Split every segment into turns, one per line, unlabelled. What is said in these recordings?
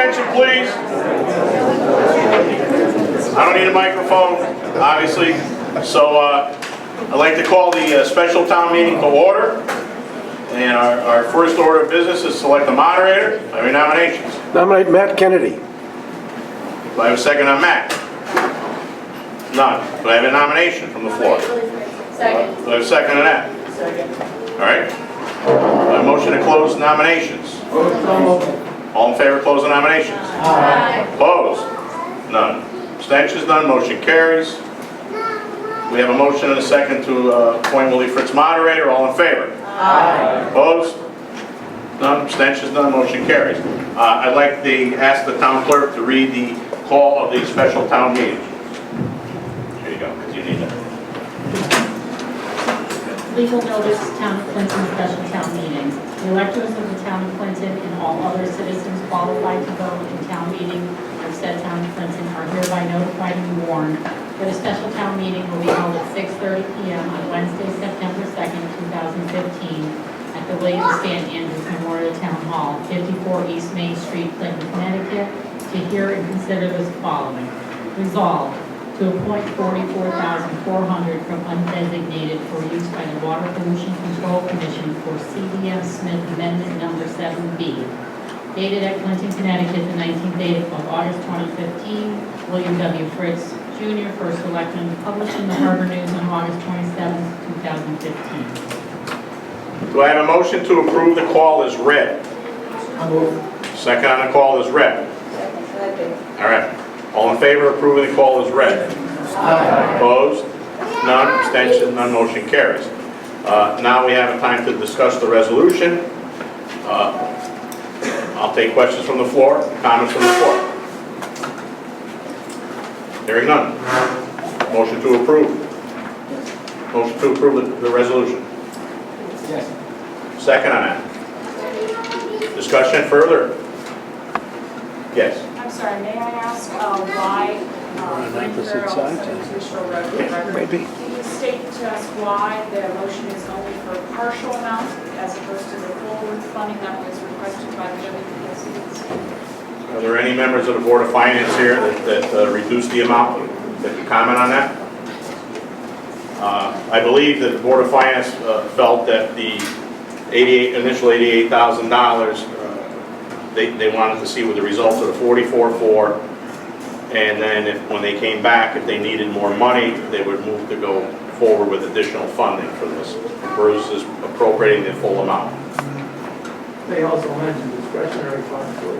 attention, please. I don't need a microphone, obviously. So I'd like to call the special town meeting to order. And our first order of business is select a moderator. I have any nominations?
Nominate Matt Kennedy.
Do I have a second on Matt? None. Do I have a nomination from the floor?
Second.
Do I have a second on that?
Second.
All right. A motion to close nominations. All in favor of closing nominations?
Aye.
Opposed? None. Abstentions? None. Motion carries. We have a motion and a second to appoint Willie Fritz moderator. All in favor?
Aye.
Opposed? None. Abstentions? None. Motion carries. I'd like to ask the town clerk to read the call of the special town meeting. Here you go, because you need that.
Legal notice, Town of Clinton special town meeting. The electors of the Town of Clinton and all other citizens qualified to vote in town meeting of said Town of Clinton are hereby notified and warned that a special town meeting will be held at 6:30 p.m. on Wednesday, September 2nd, 2015 at the William Stan Andrews Memorial Town Hall, 54 East Main Street, Clinton, Connecticut, to hear and consider this following. Resolved, to appoint $44,400 from undesignated for use by the Water Pollution Control Commission for CDM Smith Amendment Number 7B. Dated at Clinton, Connecticut, the 19th day of August 2015, William W. Fritz, Jr., First Selectman, published in the Harbor News on August 27th, 2015.
Do I have a motion to approve the call as read? Second on the call is read. All right. All in favor of approving the call as read?
Aye.
Opposed? None. Abstentions? None. Motion carries. Now we have a time to discuss the resolution. I'll take questions from the floor, comments from the floor. Hearing none. Motion to approve. Motion to approve the resolution.
Yes.
Second on that. Discussion further? Yes.
I'm sorry, may I ask why,
Maybe.
can you state to us why the motion is only for a partial amount as opposed to the full funding that was requested by the WPCC?
Are there any members of the Board of Finance here that reduced the amount? That can comment on that? I believe that the Board of Finance felt that the initial $88,000, they wanted to see what the results of the 44-4, and then when they came back, if they needed more money, they would move to go forward with additional funding for this versus appropriating the full amount.
They also mentioned discretionary funds for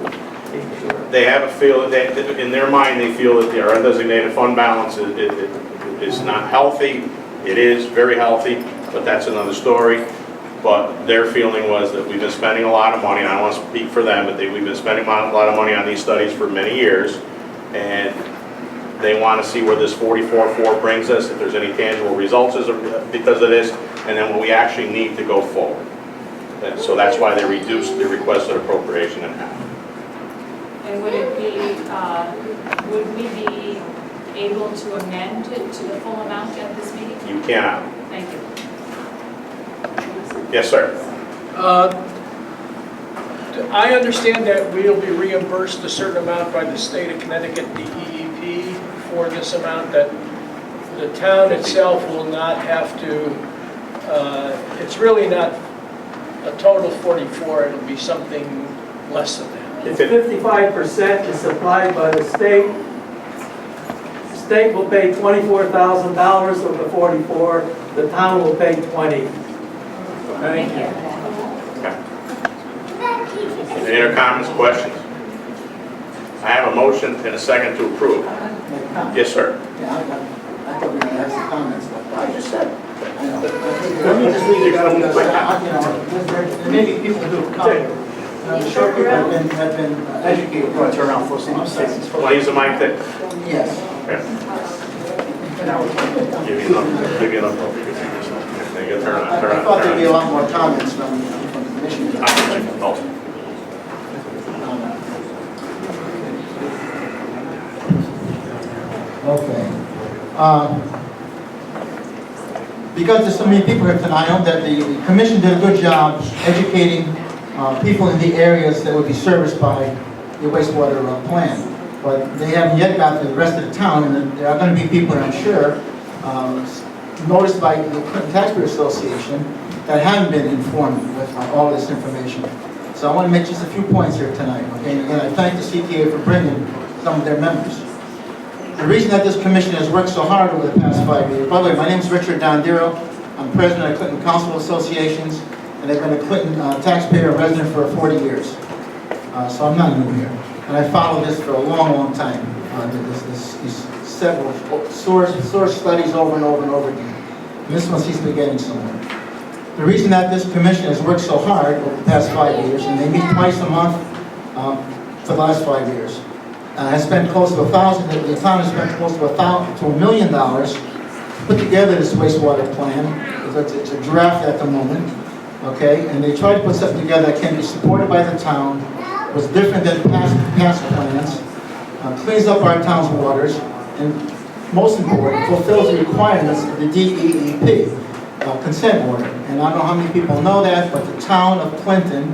They have a feel that in their mind they feel that their undesignated fund balance is not healthy. It is very healthy, but that's another story. But their feeling was that we've been spending a lot of money, and I don't want to speak for them, but we've been spending a lot of money on these studies for many years, and they want to see where this 44-4 brings us, if there's any tangible results because of this, and then what we actually need to go forward. And so that's why they reduced the requested appropriation in half.
And would it be, would we be able to amend it to the full amount at this meeting?
You cannot.
Thank you.
Yes, sir.
I understand that we'll be reimbursed a certain amount by the state of Connecticut, the EEP, for this amount, that the town itself will not have to, it's really not a total 44, it'll be something less than that.
It's 55% is supplied by the state. The state will pay $24,000 of the 44. The town will pay 20.
Thank you.
Okay. Any other comments, questions? I have a motion and a second to approve. Yes, sir.
Yeah, I thought we were going to have some comments, but
I just said.
I know.
Let me just read it.
There may be people who come. The short people have been educated.
Turn around for some seconds.
Want to use the mic there?
Yes.
Okay. Give you enough. They can turn on.
I thought there'd be a lot more comments from the commission. Okay. Because there's so many people here tonight, I know that the commission did a good job educating people in the areas that would be serviced by the wastewater plan. But they haven't yet got to the rest of the town, and there are going to be people, I'm sure, noticed by the Clinton Taxpayer Association that haven't been informed with all this information. So I want to make just a few points here tonight, okay? And again, I thank the CTA for bringing some of their members. The reason that this commission has worked so hard over the past 5 years, by the way, my name is Richard Dondero. I'm president of Clinton Council Associations, and I've been a Clinton taxpayer resident for 40 years. So I'm not new here. And I followed this for a long, long time. These several source studies over and over and over again. And this one seems to be getting somewhere. The reason that this commission has worked so hard over the past 5 years, and they meet twice a month for the last 5 years, has spent close to the town has spent close to $1 million to put together this wastewater plan. It's a draft at the moment, okay? And they tried to put something together that can be supported by the town, was different than past plans, cleans up our town's waters, and most important, fulfills the requirements of the DEEP consent order. And I don't know how many people know that, but the town of Clinton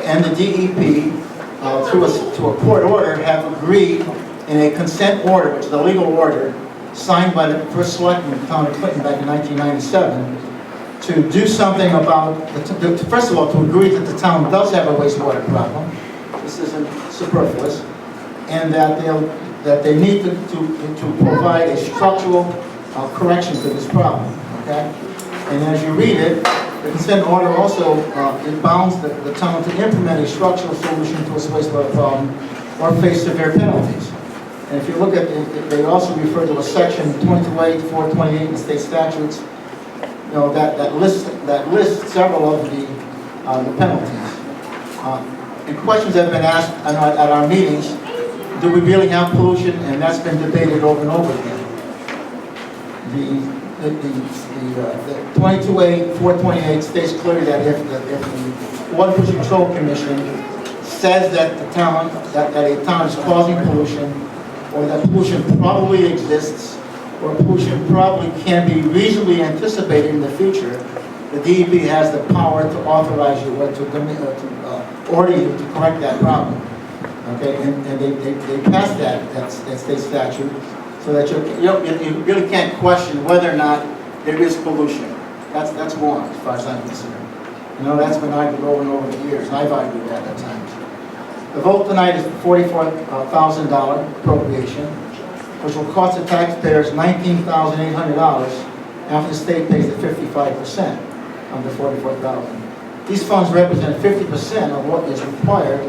and the DEP, through a court order, have agreed in a consent order, which is a legal order, signed by the first selectman of the town of Clinton back in 1997, to do something about, first of all, to agree that the town does have a wastewater problem. This isn't superfluous, and that they need to provide a structural correction to this problem, okay? And as you read it, the consent order also it bounds the town to implement a structural solution to its wastewater problem or face severe penalties. And if you look at it, they also refer to a section 22A, 428 in the state statutes, you know, that lists several of the penalties. And questions have been asked at our meetings: do we really have pollution? And that's been debated over and over again. The 22A 428 states clearly that if the Water Pollution Control Commission says that a town is causing pollution, or that pollution probably exists, or pollution probably can be reasonably anticipated in the future, the DEP has the power to authorize you or to order you to correct that problem. Okay, and they passed that state statute, so that you really can't question whether or not there is pollution. That's wrong as far as I'm concerned. You know, that's been argued over and over the years, and I've argued that at times. The vote tonight is $44,000 appropriation, which will cost the taxpayers $19,800 after the state pays the 55% of the $44,000. These funds represent 50% of what is required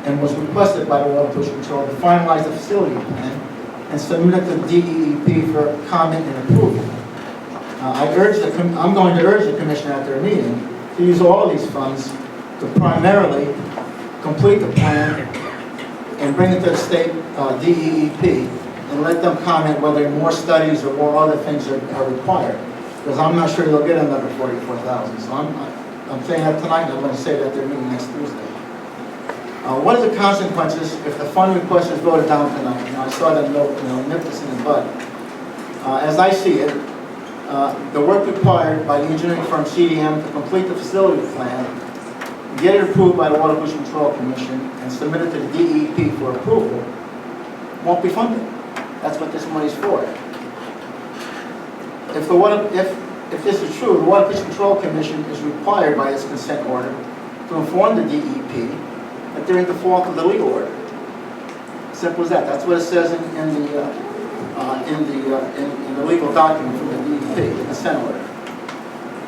and was requested by the Water Pollution Control to finalize the facility plan and submit it to the DEP for comment and approval. I'm going to urge the Commission at their meeting to use all of these funds to primarily complete the plan and bring it to the state DEP and let them comment whether more studies or more other things are required. Because I'm not sure they'll get another $44,000. So I'm saying that tonight, and I'm going to say that at their meeting next Tuesday. What are the consequences if the fund request is voted down tonight? You know, I saw that note, nip this in the bud. As I see it, the work required by the engineering firm CDM to complete the facility plan, get it approved by the Water Pollution Control Commission, and submit it to the DEP for approval, won't be funded. That's what this money's for. If this is true, the Water Pollution Control Commission is required by its consent order to inform the DEP that they're in default of the legal order. Simple as that. That's what it says in the legal document from the DEP, the consent order.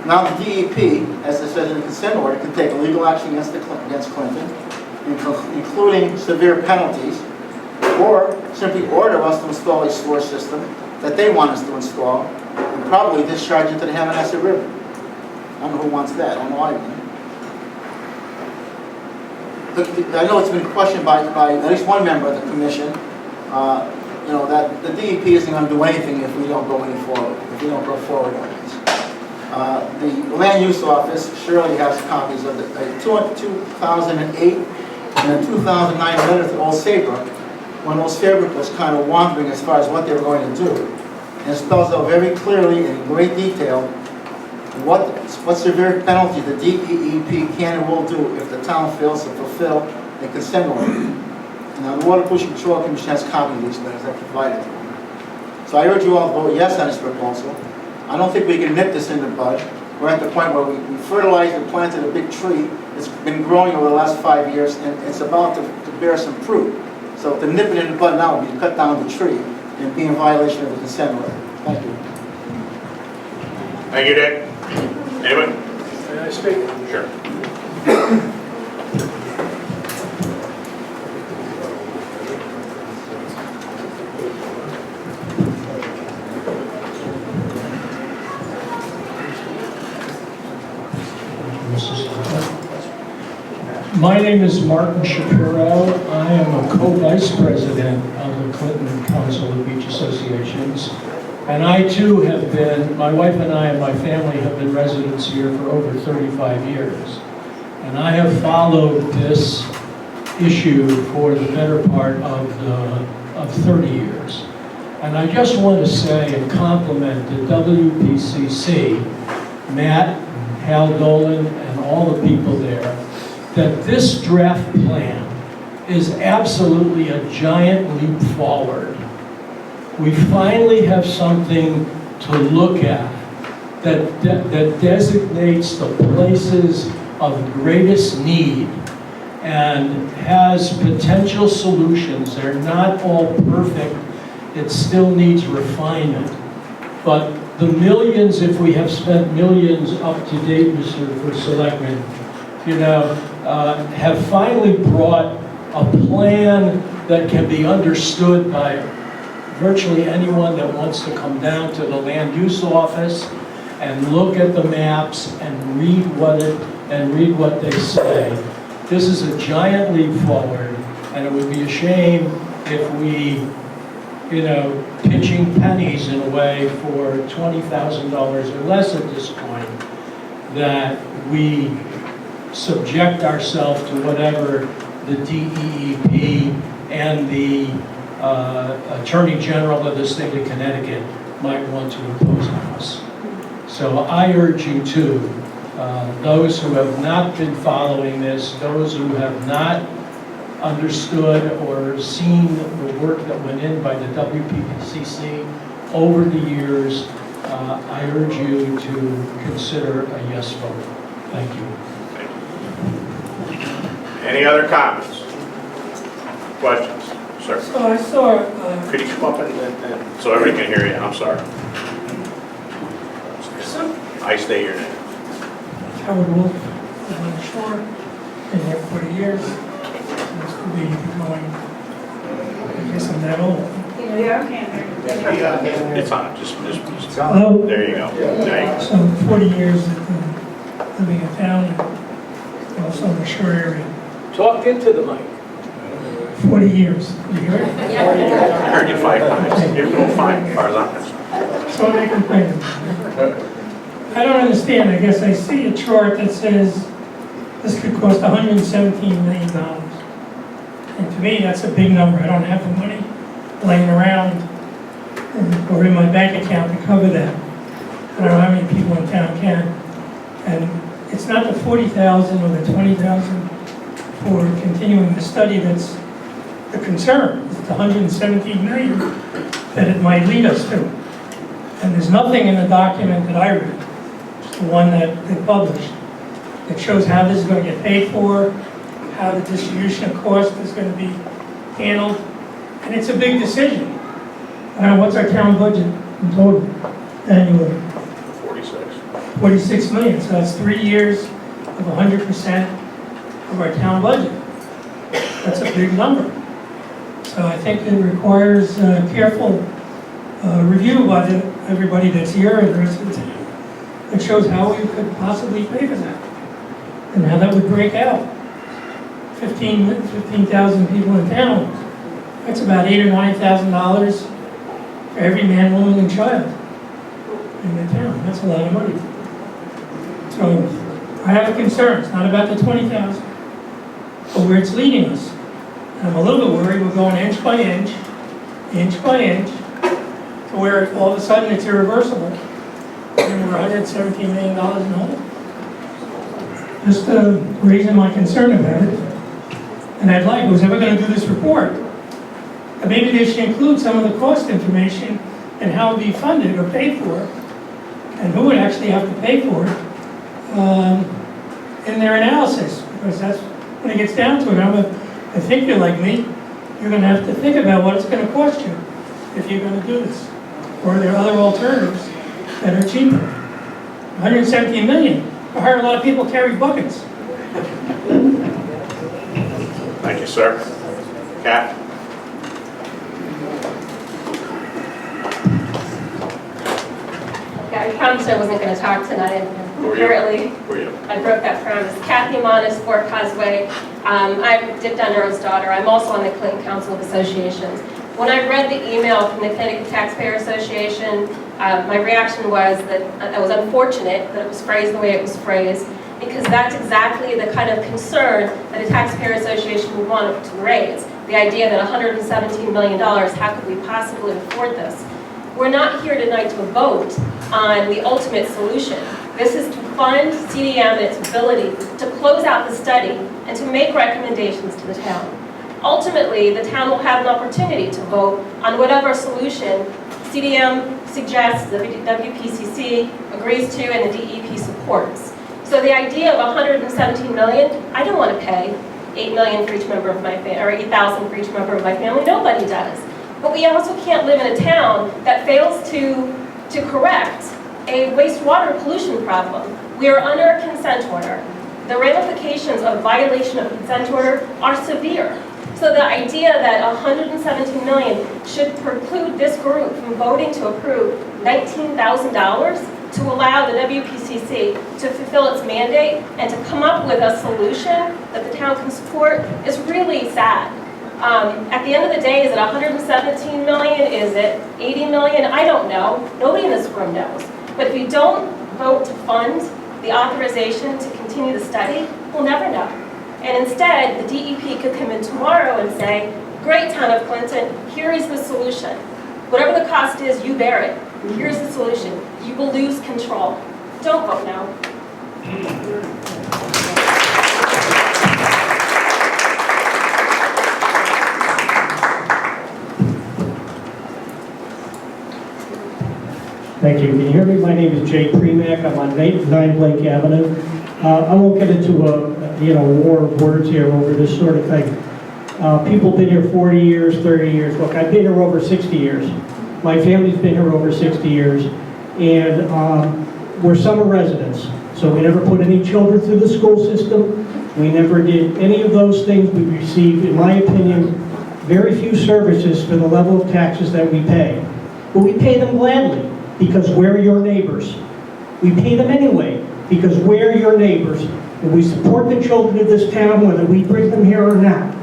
Now the DEP, as it says in the consent order, can take legal action against Clinton, including severe penalties, or simply order us to install a sewer system that they want us to install, and probably discharge into the Hammonasset River. I don't know who wants that. I don't know I do. I know it's been questioned by at least one member of the commission, that the DEP isn't going to do anything if we don't go any forward, if we don't go forward on this. The Land Use Office surely has copies of the 2008 and a 2009 letter to Old Saybrook, when Old Saybrook was kind of wandering as far as what they were going to do. And it spells out very clearly and in great detail what severe penalty the DEP can and will do if the town fails to fulfill the consent order. Now, the Water Pollution Control Commission has copies of these letters I provided to them. So I urge you all to vote yes on this proposal. I don't think we can nip this in the bud. We're at the point where we fertilized and planted a big tree. It's been growing over the last 5 years, and it's about to bear some fruit. So to nip it in the bud now would be to cut down the tree and be in violation of the consent order. Thank you.
Thank you, Dick. Anyone?
May I speak?
Sure.
My name is Martin Shapiro. I am a co-vice president of the Clinton Council of Beach Associations. And I too have been, my wife and I and my family have been residents here for over 35 years. And I have followed this issue for the better part of 30 years. And I just want to say and compliment the WPCC, Matt, Hal Dolan, and all the people there, that this draft plan is absolutely a giant leap forward. We finally have something to look at that designates the places of greatest need and has potential solutions. They're not all perfect. It still needs refinement. But the millions, if we have spent millions up to date, Mr. Selectman, have finally brought a plan that can be understood by virtually anyone that wants to come down to the land use office and look at the maps and read what they say. This is a giant leap forward, and it would be a shame if we, pitching pennies in a way for $20,000 or less at this point, that we subject ourselves to whatever the DEEP and the Attorney General of the state of Connecticut might want to impose on us. So I urge you to, those who have not been following this, those who have not understood or seen the work that went in by the WPCC over the years, I urge you to consider a yes vote. Thank you.
Any other comments? Questions? Sir?
So I saw,
Could you come up and so everybody can hear you? I'm sorry. I state your name.
Howard Wolf, I'm on the shore, been here 40 years. Seems to be going, I guess I'm that old.
It's on. Just
Oh,
there you go. There you go.
so 40 years living in town, and also in the shore area.
Talk into the mic.
40 years, you hear it?
I heard you 5 times. You're doing fine as far as I'm concerned.
So they complain. I don't understand, I guess I see a chart that says this could cost $117 million. And to me, that's a big number. I don't have the money laying around or in my bank account to cover that. I don't know how many people in town can. And it's not the 40,000 or the 20,000 for continuing the study that's the concern. It's the 117 million that it might lead us to. And there's nothing in the document that I read, the one that they published, that shows how this is going to get paid for, how the distribution of cost is going to be handled. And it's a big decision. What's our town budget in total annually?
46.
46 million, so that's 3 years of 100% of our town budget. That's a big number. So I think it requires careful review by everybody that's here and the rest of the town. It shows how we could possibly pay for that and how that would break out. 15,000 people in town, that's about $8,000 or $9,000 for every man, woman, and child in the town. That's a lot of money. So I have a concern. It's not about the 20,000, but where it's leading us. I'm a little bit worried we're going inch by inch, to where all of a sudden it's irreversible, and we're $117 million in the hole. Just raising my concern about it. And I'd like, who's ever gonna do this report, that maybe they should include some of the cost information and how it'd be funded or paid for, and who would actually have to pay for it, in their analysis, because that's, when it gets down to it, I think you're like me, you're gonna have to think about what it's gonna cost you if you're gonna do this. Or are there other alternatives that are cheaper? 117 million, I heard a lot of people carry buckets.
Thank you, sir. Kat?
Yeah, I promised I wasn't going to talk tonight, and
Who are you?
apparently
Who are you?
I broke that promise. Kathy Monis, Fort Causeway. I'm Dick Dunro's daughter. I'm also on the Clinton Council of Associations. When I read the email from the Connecticut Taxpayer Association, my reaction was that it was unfortunate that it was phrased the way it was phrased, because that's exactly the kind of concern that a taxpayer association would want to raise. The idea that $117 million, how could we possibly afford this? We're not here tonight to vote on the ultimate solution. This is to fund CDM and its ability to close out the study and to make recommendations to the town. Ultimately, the town will have an opportunity to vote on whatever solution CDM suggests, the WPCC agrees to, and the DEP supports. So the idea of $117 million, I don't want to pay $8 million for each member of my family, or $8,000 for each member of my family. Nobody does. But we also can't live in a town that fails to correct a wastewater pollution problem. We are under a consent order. The ramifications of violation of consent order are severe. So the idea that $117 million should preclude this group from voting to approve $19,000 to allow the WPCC to fulfill its mandate and to come up with a solution that the town can support is really sad. At the end of the day, is it $117 million? Is it $80 million? I don't know. Nobody in this room knows. But if you don't vote to fund the authorization to continue the study, we'll never know. And instead, the DEP could come in tomorrow and say, great, town of Clinton, here is the solution. Whatever the cost is, you bear it. Here's the solution. You will lose control. Don't vote no.
Thank you. Can you hear me? My name is Jay Premack. I'm on 9 Blake Avenue. I won't get into a war of words here over this sort of thing. People been here 40 years, 30 years. Look, I've been here over 60 years. My family's been here over 60 years, and we're summer residents. So we never put any children through the school system. We never did any of those things. We received, in my opinion, very few services for the level of taxes that we pay. But we pay them gladly, because we're your neighbors. We pay them anyway, because we're your neighbors. And we support the children of this town, whether we bring them here or not.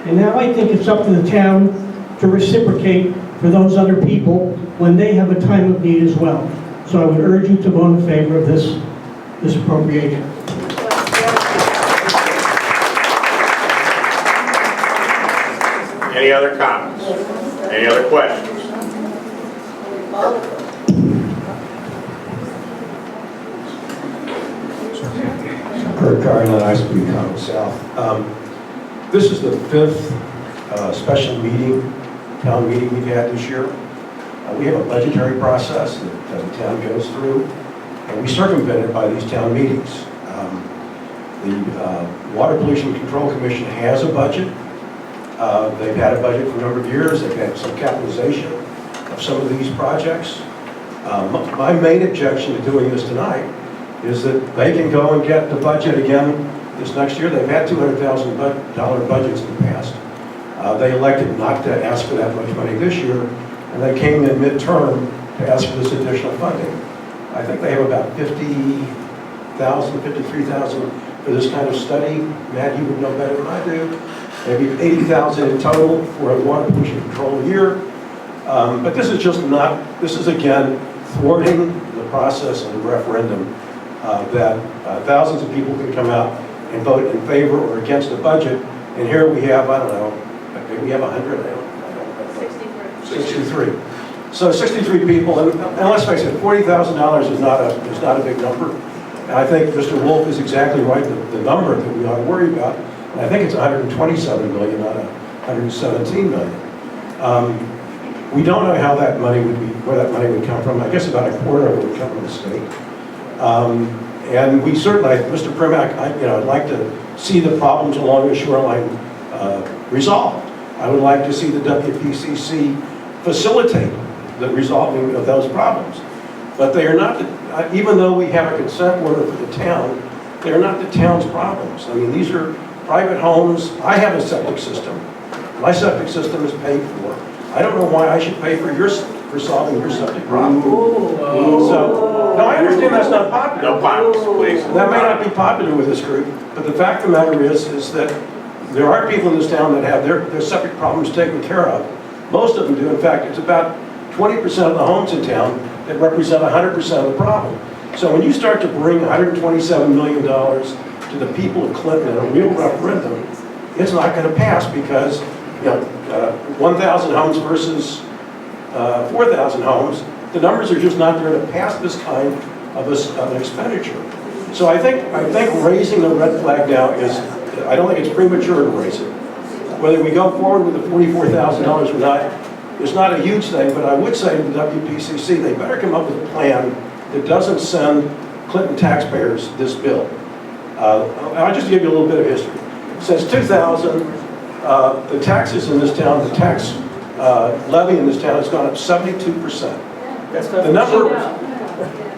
And now I think it's up to the town to reciprocate for those other people when they have a time of need as well. So I would urge you to vote in favor of this appropriation.
Any other comments? Any other questions?
Kurt Garland, I speak on South. This is the 5th special meeting, town meeting we've had this year. We have a budgetary process that the town goes through, and we circumvent it by these town meetings. The Water Pollution Control Commission has a budget. They've had a budget for a number of years. They've had some capitalization of some of these projects. My main objection to doing this tonight is that they can go and get the budget again this next year. They've had $200,000 budgets in the past. They elected not to ask for that much money this year, and they came in midterm to ask for this additional funding. I think they have about $50,000, $53,000 for this kind of study. Matt, you would know better than I do. Maybe $80,000 in total for a water pollution control year. But this is just not, this is again thwarting the process of the referendum that thousands of people can come out and vote in favor or against the budget. And here we have, I don't know, maybe we have 100, I don't know. 63. So 63 people, and let's face it, $40,000 is not a big number. And I think Mr. Wolf is exactly right. The number that we ought to worry about And I think it's 127 million, not 117 million. We don't know how that money would be, where that money would come from. I guess about a quarter of it would come from the state. And we certainly, Mr. Primack, I'd like to see the problems along the shoreline resolved. I would like to see the WPCC facilitate the resolving of those problems. But they are not, even though we have a consent order for the town, they are not the town's problems. I mean, these are private homes. I have a septic system. My septic system is paid for. I don't know why I should pay for solving your septic problem. So, no, I understand that's not popular.
No violence, please.
That may not be popular with this group, but the fact of the matter is that there are people in this town that have their septic problems taken care of. Most of them do. In fact, it's about 20% of the homes in town that represent 100% of the problem. So when you start to bring $127 million to the people of Clinton in a real referendum, it's not going to pass because 1,000 homes versus 4,000 homes, the numbers are just not there to pass this kind of an expenditure. So I think raising the red flag now is, I don't think it's premature to raise it. Whether we go forward with the $44,000 or not, it's not a huge thing, but I would say to the WPCC, they better come up with a plan that doesn't send Clinton taxpayers this bill. I'll just give you a little bit of history. Since 2000, the taxes in this town, the tax levy in this town has gone up 72%.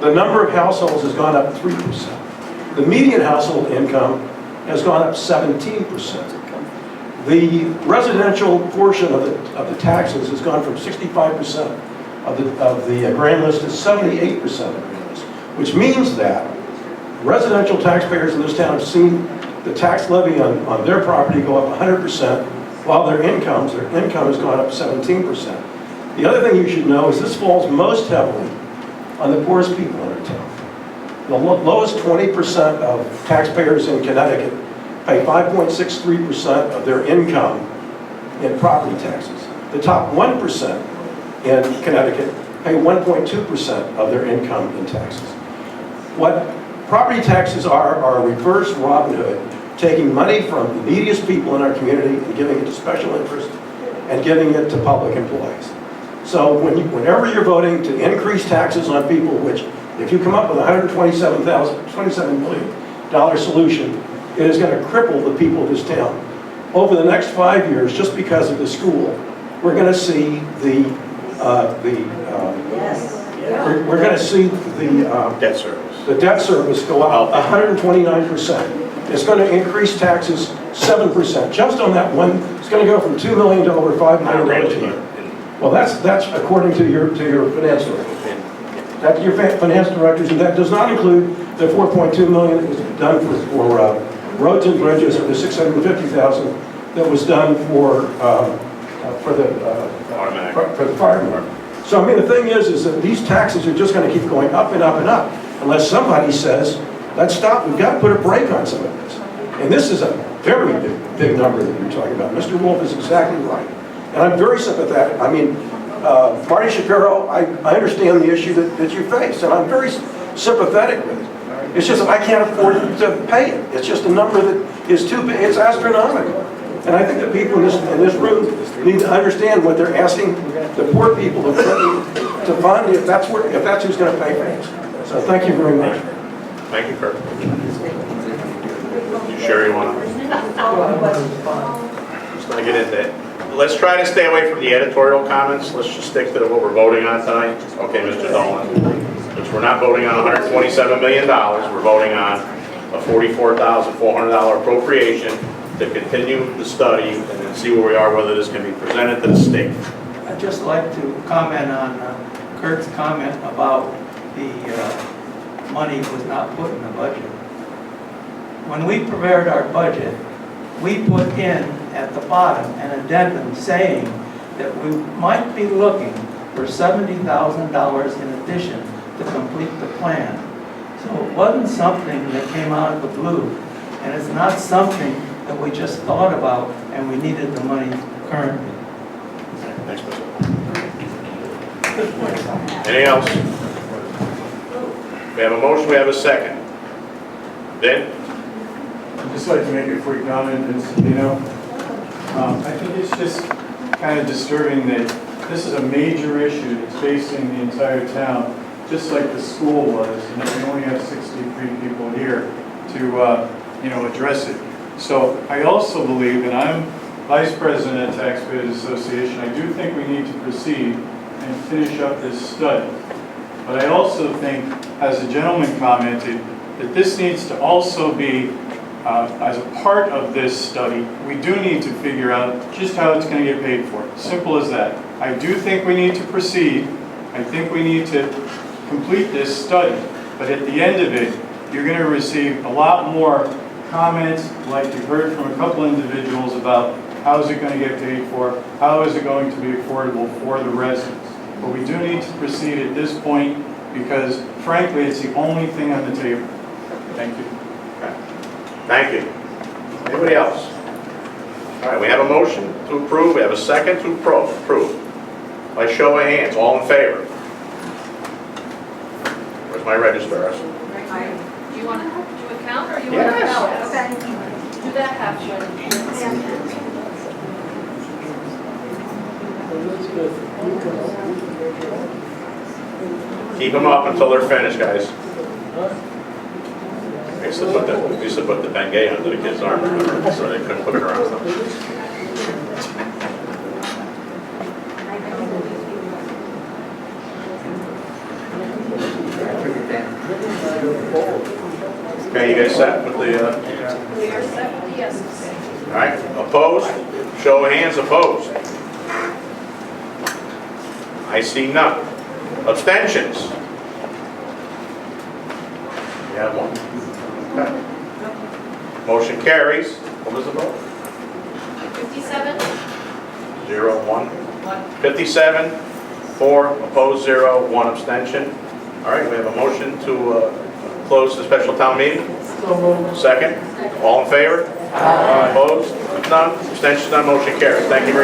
The number of households has gone up 3%. The median household income has gone up 17%. The residential portion of the taxes has gone from 65% of the grand list to 78% of the grand list, which means that residential taxpayers in this town have seen the tax levy on their property go up 100%, while their income has gone up 17%. The other thing you should know is this falls most heavily on the poorest people in our town. The lowest 20% of taxpayers in Connecticut pay 5.63% of their income in property taxes. The top 1% in Connecticut pay 1.2% of their income in taxes. What property taxes are reverse Robin Hood, taking money from the neediest people in our community and giving it to special interest and giving it to public employees. So whenever you're voting to increase taxes on people, which if you come up with a $127 million solution, it is going to cripple the people of this town. Over the next 5 years, just because of the school, we're going to see we're going to see
Debt service.
the debt service go up 129%. It's going to increase taxes 7%. Just on that one, it's going to go from $2 million to over $5 million a year. Well, that's according to your finance director. That's your finance directors, and that does not include the $4.2 million that was done for roads and bridges, or the $650,000 that was done for the fire department. So I mean, the thing is that these taxes are just going to keep going up and up and up, unless somebody says, let's stop. We've got to put a brake on some of this. And this is a very big number that you're talking about. Mr. Wolf is exactly right. And I'm very sympathetic. I mean, Marty Shapiro, I understand the issue that you face, and I'm very sympathetic with it. It's just that I can't afford to pay it. It's just a number that is too big. It's astronomical. And I think the people in this room need to understand what they're asking the poor people of Clinton to fund if that's who's going to pay for it. So thank you very much.
Thank you, Kurt. You sure you want to? Just going to get into it. Let's try to stay away from the editorial comments. Let's just stick to what we're voting on tonight. Okay, Mr. Dolan. Which we're not voting on $127 million. We're voting on a $44,400 appropriation to continue the study and then see where we are, whether this can be presented to the state.
I'd just like to comment on Kurt's comment about the money was not put in the budget. When we prepared our budget, we put in at the bottom an addendum saying that we might be looking for $70,000 in addition to complete the plan. So it wasn't something that came out of the blue, and it's not something that we just thought about and we needed the money currently.
Thanks, Mr. Anything else? We have a motion, we have a second. Ben?
just like to make a quick comment, I think it's just kind of disturbing that this is a major issue that's facing the entire town, just like the school was, and that we only have 63 people here to, address it. So I also believe, and I'm Vice President of Taxpayers Association, I do think we need to proceed and finish up this study. But I also think, as the gentleman commented, that this needs to also be, as a part of this study, we do need to figure out just how it's going to get paid for. Simple as that. I do think we need to proceed. I think we need to complete this study. But at the end of it, you're going to receive a lot more comments, like you heard from a couple individuals about how is it going to get paid for, how is it going to be affordable for the residents. But we do need to proceed at this point because, frankly, it's the only thing on the table. Thank you.
Thank you. Anybody else? All right, we have a motion to approve, we have a second to approve. By show of hands, all in favor? Where's my register?
Do you want to do a count or you want to
Yes.
count? Okay. Do that halfway.
Keep them up until they're finished, guys. We used to put the Bengay under the kid's arm, remember? So they couldn't put it around them. Okay, you guys set with the,
We are set with the yeses.
all right, opposed? Show of hands, opposed. I see none. Abstentions? We have one. Okay. Motion carries. What was the vote?
57?
0, 1. 57, 4, opposed, 0, 1 abstention. All right, we have a motion to close the special town meeting. Second. All in favor? Opposed? None. Abstentions, none. Motion carries. Thank you very much.